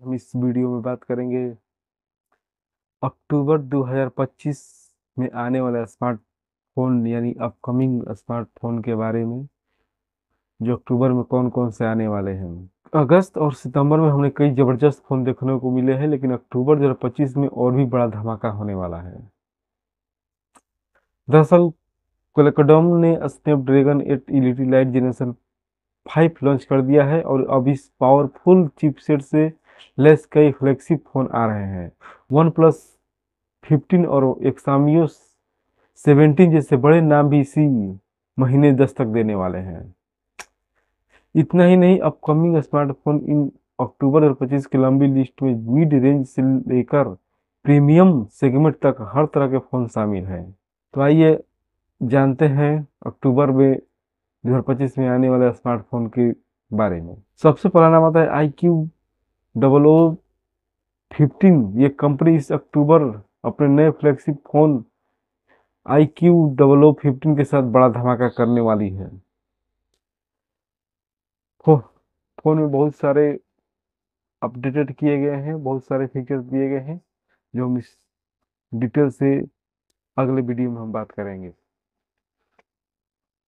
हम इस वीडियो में बात करेंगे अक्टूबर 2025 में आने वाले स्मार्टफोन यानी अपकमिंग स्मार्टफोन के बारे में, जो अक्टूबर में कौन कौन से आने वाले हैं। अगस्त और सितंबर में हमने कई जबरदस्त फोन देखने को मिले हैं, लेकिन अक्टूबर 2025 में और भी बड़ा धमाका होने वाला है। दरअसल क्वालकॉम ने Snapdragon 8 LED light generation 5 launch कर दिया है और अब इस पावरफुल चिपसेट से लेस कई फ्लैगशिप फोन आ रहे हैं। वन प्लस 15 और एक्सामियो 17 जैसे बड़े नाम भी इसी महीने दस्तक देने वाले हैं। इतना ही नहीं, अपकमिंग स्मार्टफोन इन अक्टूबर और 25 की लंबी लिस्ट में मिड रेंज से लेकर प्रीमियम सेगमेंट तक हर तरह के फोन शामिल हैं। तो आइए जानते हैं अक्टूबर में 2025 में आने वाले स्मार्टफोन के बारे में। सबसे पहला नाम आता है iQOO15। ये कंपनी इस अक्टूबर अपने नए फ्लैगशिप फोन iQOO15 के साथ बड़ा धमाका करने वाली है। फो, फोन में बहुत सारे अपडेटेड किए गए हैं, बहुत सारे फीचर्स दिए गए हैं, जो हम इस डिटेल से अगले वीडियो में हम बात करेंगे।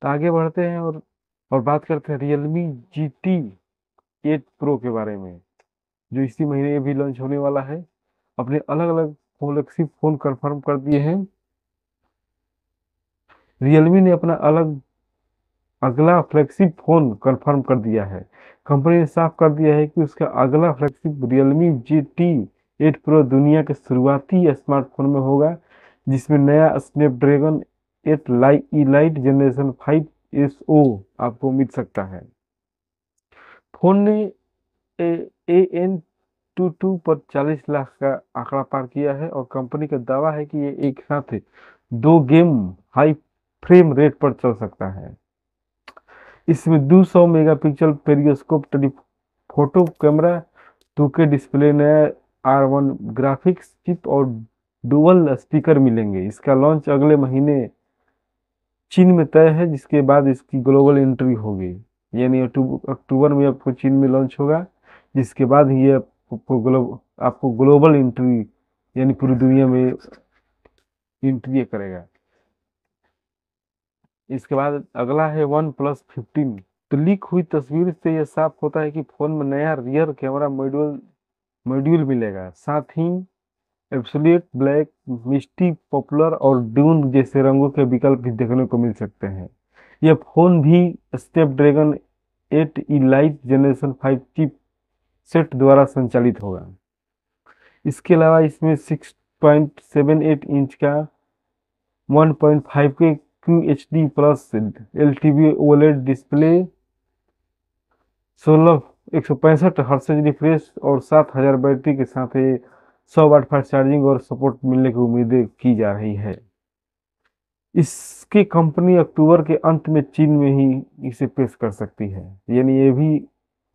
तो आगे बढ़ते हैं और बात करते हैं Realme GT 8 Pro के बारे में, जो इसी महीने भी लॉन्च होने वाला है। अपने अलग अलग फ्लैगशिप फोन कंफर्म कर दिए हैं। रियलमी ने अपना अगला फ्लैगशिप फोन कंफर्म कर दिया है। कंपनी ने साफ कर दिया है कि उसका अगला फ्लैगशिप Realme GT 8 Pro दुनिया के शुरुआती स्मार्टफोन में होगा, जिसमें नया स्नैपड्रैगन 8 इलाइट जनरेशन 5 SO आपको मिल सकता है। फोन ने AN22 पर 40 लाख का आंकड़ा पार किया है और कंपनी का दावा है कि ये एक साथ 2 गेम हाई फ्रेम रेट पर चल सकता है। इसमें 200 megapixel periscope telephoto camera, 2K display, नया R1 ग्राफिक्स चिप और डुअल स्पीकर मिलेंगे। इसका लॉन्च अगले महीने चीन में तय है, जिसके बाद इसकी ग्लोबल एंट्री होगी। यानी अक्टूबर में आपको चीन में लॉन्च होगा, जिसके बाद ये आपको ग्लोबल एंट्री यानी पूरी दुनिया में एंट्री करेगा। इसके बाद अगला है OnePlus 15। तो लीक हुई तस्वीर से यह साफ होता है कि फोन में नया रियर कैमरा मॉड्यूल मिलेगा। साथ ही एब्सोल्यूट ब्लैक, मिस्टी पॉपुलर और ड्यून जैसे रंगों के विकल्प भी देखने को मिल सकते हैं। यह फोन भी Snapdragon 8 elite generation 5 chip set द्वारा संचालित होगा। इसके अलावा इसमें 6.78 इंच का 1.5 के QHD plus LTV OLED display, 165 hertz refresh और 7000 बैटरी के साथ 100 वाट फास्ट चार्जिंग और सपोर्ट मिलने की उम्मीदें की जा रही है। इसकी कंपनी अक्टूबर के अंत में चीन में ही इसे पेश कर सकती है। यानी ये भी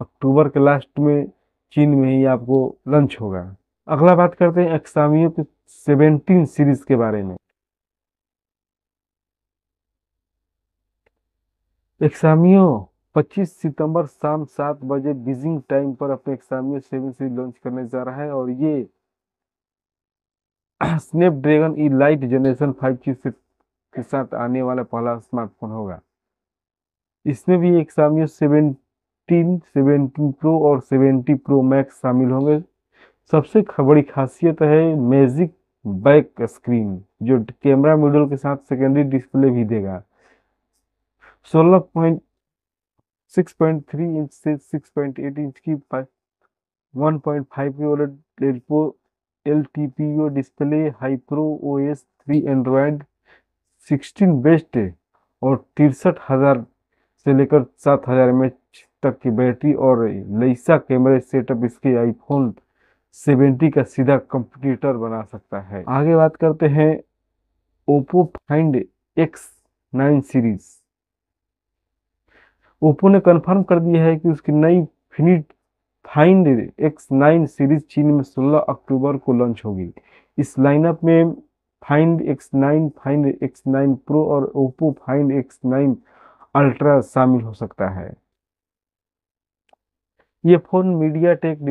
अक्टूबर के लास्ट में चीन में ही आपको लॉन्च होगा। अगला बात करते हैं एक्सामियो के 17 सीरीज के बारे में। एक्सामियो 25 सितंबर शाम 7 बजे बीजिंग टाइम पर अपने एक्सामियो 7 सीरीज लॉन्च करने जा रहा है और ये स्नैपड्रैगन इलाइट जनरेशन 5 चिपसेट के साथ आने वाला पहला स्मार्टफोन होगा। इसमें भी एक्सामियो 17, 17 प्रो और 70 प्रो मैक्स शामिल होंगे। सबसे बड़ी खासियत है मैजिक बैक स्क्रीन, जो कैमरा मॉड्यूल के साथ सेकेंडरी डिस्प्ले भी देगा। 6.3 इंच से 6.8 इंच की 1.5 की OLED LTPO display, हाइप्रो OS 3 Android 16 best और 63,000 से लेकर 7,000 mAh तक की बैटरी और लेसा कैमरे सेटअप इसके आईफोन 70 का सीधा कंपटीटर बना सकता है। आगे बात करते हैं Oppo find X9 series. Oppo ने कंफर्म कर दिया है कि उसकी नई फिनिट फाइंड X9 सीरीज चीन में 16 अक्टूबर को लॉन्च होगी। इस लाइनअप में find X9, find X9 pro और ओप्पो फाइंड X9 अल्ट्रा शामिल हो सकता है। ये फोन मीडिया टेक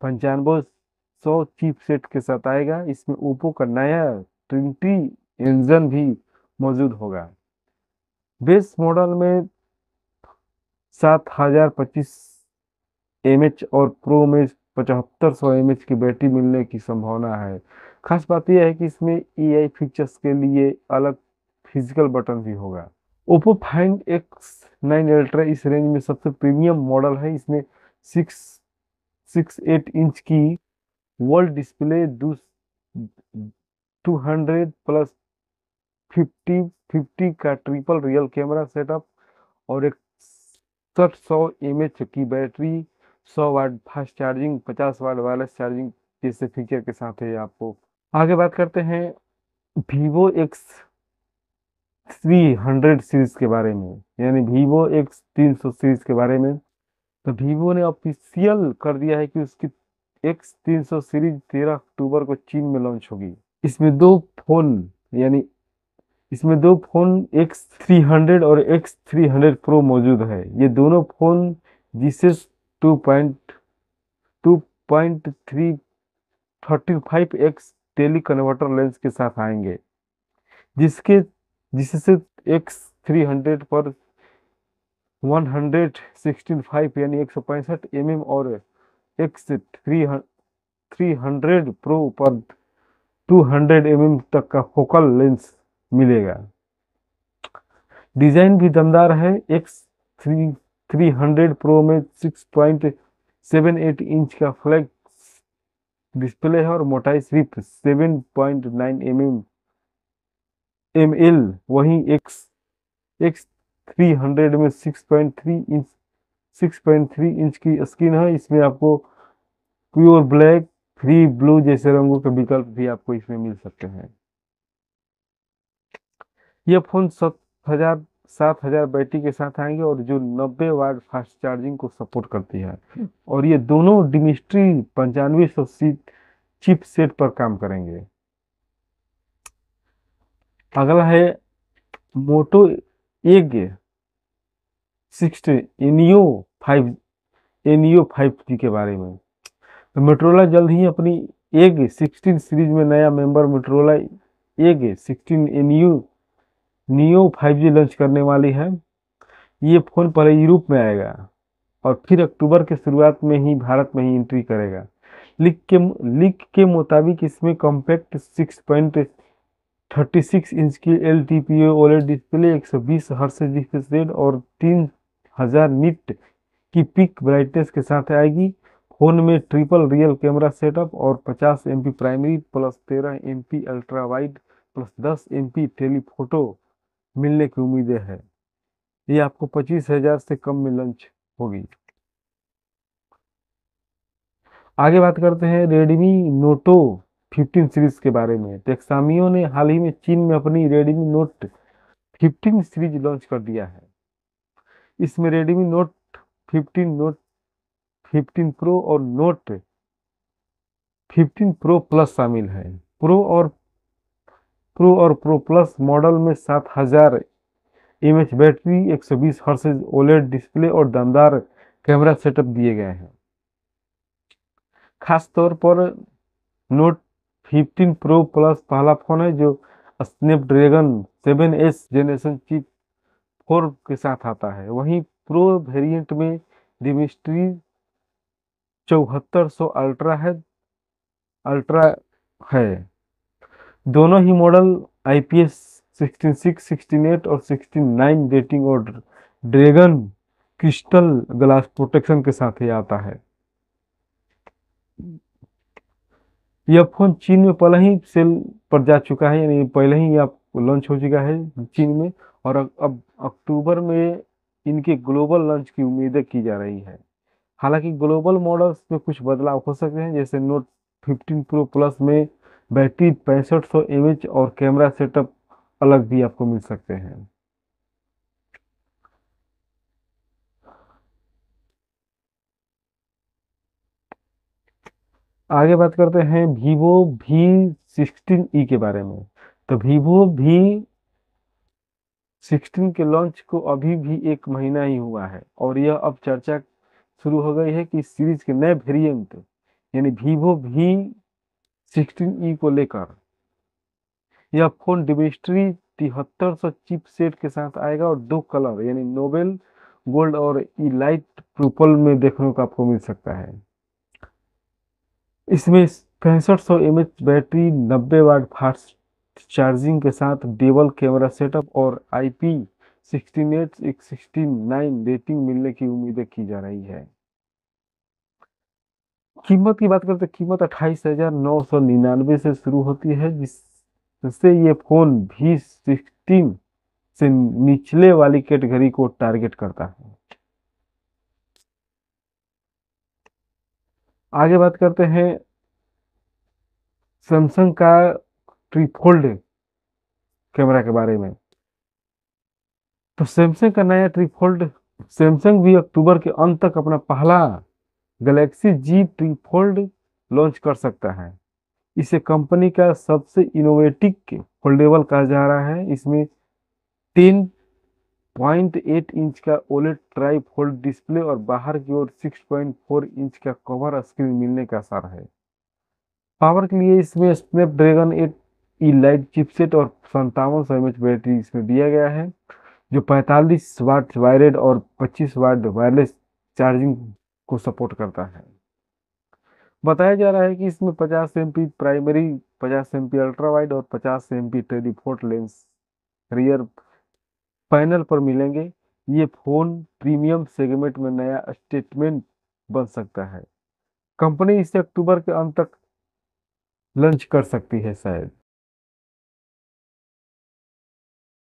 9500 चिपसेट के साथ आएगा। इसमें ओप्पो का नया ट्रिनिटी इंजन भी मौजूद होगा। बेस मॉडल में 7025 mAh और प्रो में 7500 mAh की बैटरी मिलने की संभावना है। खास बात यह है कि इसमें एआई फीचर्स के लिए अलग फिजिकल बटन भी होगा। ओप्पो फाइंड X9 अल्ट्रा इस रेंज में सबसे प्रीमियम मॉडल है। इसमें 6.8 इंच की वर्ल्ड डिस्प्ले, 200 + 50 का ट्रिपल रियल कैमरा सेटअप और 6100 mAh की बैटरी, 100 वाट फास्ट चार्जिंग, 50 वाट वायरलेस चार्जिंग जैसे फीचर के साथ है आपको। आगे बात करते हैं Vivo X300 सीरीज के बारे में, यानी Vivo X300 सीरीज के बारे में। तो वीवो ने ऑफिशियल कर दिया है कि उसकी X300 सीरीज 13 अक्टूबर को चीन में लॉन्च होगी। इसमें दो फोन यानी इसमें दो फोन X300 और X300 प्रो मौजूद है। ये दोनों फोन जीसस 2.335x टेली कन्वर्टर लेंस के साथ आएंगे, जिसके जिससे X300 पर 116.5 यानी 165 mm और X300 प्रो पर 200 mm तक का फोकल लेंस मिलेगा। डिजाइन भी दमदार है। X300 प्रो में 6.78 इंच का फ्लैट डिस्प्ले है और मोटाई सिर्फ 7.9 ml। वहीं X300 में 6.3 इंच की स्क्रीन है। इसमें आपको प्योर ब्लैक, फ्री ब्लू जैसे रंगों के विकल्प भी आपको इसमें मिल सकते हैं। ये फोन 7,000 बैटरी के साथ आएंगे और जो 90 वाट फास्ट चार्जिंग को सपोर्ट करती है, और ये दोनों डिमिस्ट्री 9500 चिप सेट पर काम करेंगे। अगला है मोटो एग 60 एनियो 5G के बारे में। तो मोटरोला जल्द ही अपनी एग 16 सीरीज में नया member Motorola egg 16 neo 5G launch करने वाली है। ये फोन पहले यूरोप में आएगा और फिर अक्टूबर के शुरुआत में ही भारत में ही एंट्री करेगा। लीक के मुताबिक इसमें कॉम्पैक्ट 6.36 इंच की LTPO OLED display, 120 hertz refresh rate और 3000 निट की पीक ब्राइटनेस के साथ आएगी। फोन में ट्रिपल रियल कैमरा सेटअप और 50 MP primary plus 13 MP ultra wide plus 10 MP telephoto मिलने की उम्मीदें है। ये आपको 25,000 से कम में लॉन्च होगी। आगे बात करते हैं रेडमी नोटो 15 सीरीज के बारे में। टेक्सामियो ने हाल ही में चीन में अपनी रेडमी नोट 15 सीरीज लॉन्च कर दिया है। इसमें रेडमी नोट 15, नोट 15 प्रो और नोट 15 प्रो प्लस शामिल है। प्रो प्लस मॉडल में 7000 mAh battery, 120 hertz OLED display और दमदार कैमरा सेटअप दिए गए हैं। खास तौर पर नोट 15 प्रो प्लस पहला फोन है जो स्नैपड्रैगन 7S जेनरेशन चिप 4 के साथ आता है। वहीं प्रो वेरिएंट में डिमिस्ट्री 7400 अल्ट्रा है। दोनों ही मॉडल IPS 66, 68 और 69 रेटिंग और ड्रैगन क्रिस्टल ग्लास प्रोटेक्शन के साथ ही आता है। यह फोन चीन में पहले ही सेल पर जा चुका है, यानी पहले ही आप लॉन्च हो चुका है चीन में, और अब अक्टूबर में इनके ग्लोबल लॉन्च की उम्मीदें की जा रही है। हालांकि ग्लोबल मॉडल्स में कुछ बदलाव हो सकते हैं, जैसे नोट 15 प्रो प्लस में बैटरी 6500 mAh और कैमरा सेटअप अलग भी आपको मिल सकते हैं। आगे बात करते हैं Vivo V16E के बारे में। तो V16 के लॉन्च को अभी भी 1 महीना ही हुआ है और यह अब चर्चा शुरू हो गई है कि सीरीज के नए वेरिएंट यानी Vivo V16E को लेकर। यह फोन डिमेंसिटी 7300 चिपसेट के साथ आएगा और दो कलर यानी नोबेल गोल्ड और इलाइट पर्पल में देखने को आपको मिल सकता है। इसमें 6500 mAh battery, 90 watt fast charging के साथ डेबल कैमरा सेटअप और IP68/69 रेटिंग मिलने की उम्मीदें की जा रही है। कीमत की बात करते हैं, कीमत 28,999 से शुरू होती है, जिससे ये फोन V16 से निचले वाली कैटेगरी को टारगेट करता है। आगे बात करते हैं सैमसंग का ट्रिफोल्ड कैमरा के बारे में। तो सैमसंग का नया ट्रिफोल्ड, सैमसंग भी अक्टूबर के अंत तक अपना पहला गैलेक्सी जी ट्रिफोल्ड लॉन्च कर सकता है। इसे कंपनी का सबसे इनोवेटिव फोल्डेबल कहा जा रहा है। इसमें 10.8 इंच का ओलेड ट्राई फोल्ड डिस्प्ले और बाहर की ओर 6.4 इंच का कवर स्क्रीन मिलने का आसार है। पावर के लिए इसमें स्नैपड्रैगन 8 इलाइट चिपसेट और 5700 mAh बैटरी इसमें दिया गया है, जो 45 वाट वायर्ड और 25 वाट वायरलेस चार्जिंग को सपोर्ट करता है। बताया जा रहा है कि इसमें 50 MP primary, 50 MP ultra wide और 50 MP telephoto lens rear panel पर मिलेंगे। ये फोन प्रीमियम सेगमेंट में नया स्टेटमेंट बन सकता है। कंपनी इसे अक्टूबर के अंत तक लॉन्च कर सकती है शायद।